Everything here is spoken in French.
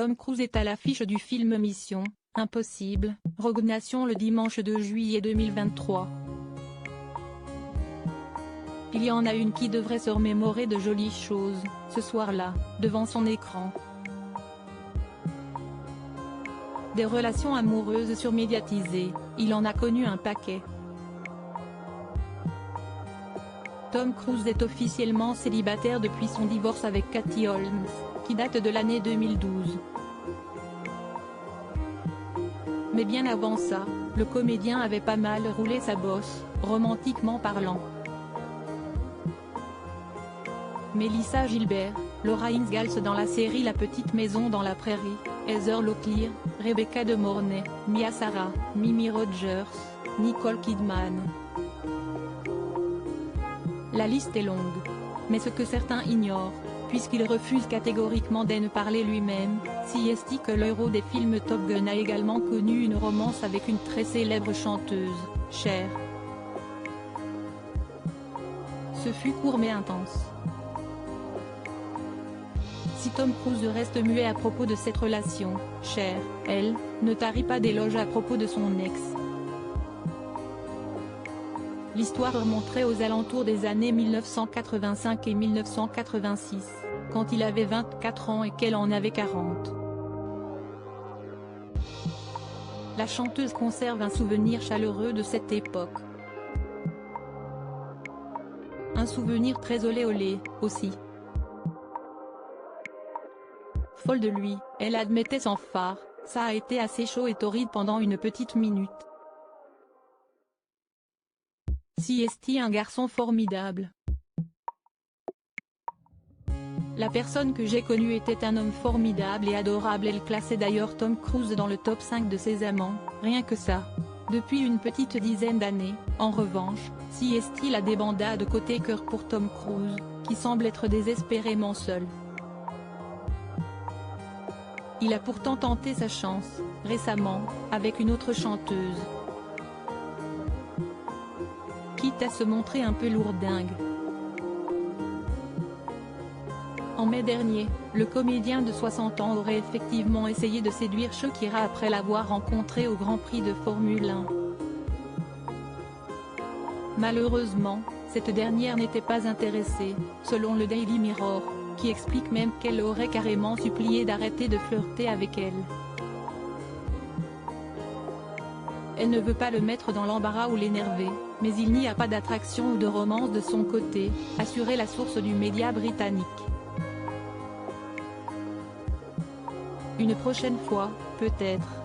Tom Cruise est à l'affiche du film Mission Impossible, Rogue Nation le dimanche 2 juillet 2023. Il y en a une qui devrait se remémorer de jolies choses, ce soir-là, devant son écran. Des relations amoureuses surmédiatisées, il en a connu un paquet. Tom Cruise est officiellement célibataire depuis son divorce avec Katie Holmes, qui date de l'année 2012. Mais bien avant ça, le comédien avait pas mal roulé sa bosse, romantiquement parlant. Melissa Gilbert, Laura Ingalls dans la série La Petite Maison dans la Prairie, Heather Locklear, Rebecca De Mornay, Mia Sara, Mimi Rogers, Nicole Kidman. La liste est longue. Mais ce que certains ignorent, puisqu'il refuse catégoriquement d'en parler lui-même, est que le héros des films Top Gun a également connu une romance avec une très célèbre chanteuse, Cher. Ce fut court mais intense. Si Tom Cruise reste muet à propos de cette relation, Cher, elle, ne tarit pas d'éloges à propos de son ex. L'histoire remonterait aux alentours des années 1985 et 1986, quand il avait 24 ans et qu'elle en avait 40. La chanteuse conserve un souvenir chaleureux de cette époque. Un souvenir très olé olé, aussi. Folle de lui, elle admettait sans phare, ça a été assez chaud et torride pendant une petite minute. C'est un garçon formidable. La personne que j'ai connue était un homme formidable et adorable. Elle classait d'ailleurs Tom Cruise dans le top 5 de ses amants, rien que ça. Depuis une petite dizaine d'années, en revanche, la débandade côté cœur pour Tom Cruise, qui semble être désespérément seul. Il a pourtant tenté sa chance, récemment, avec une autre chanteuse. Quitte à se montrer un peu lourdingue. En mai dernier, le comédien de 60 ans aurait effectivement essayé de séduire Shakira après l'avoir rencontrée au Grand Prix de Formule 1. Malheureusement, cette dernière n'était pas intéressée, selon le Daily Mirror, qui explique même qu'elle aurait carrément supplié d'arrêter de flirter avec elle. Elle ne veut pas le mettre dans l'embarras ou l'énerver, mais il n'y a pas d'attraction ou de romance de son côté, assurait la source du média britannique. Une prochaine fois, peut-être.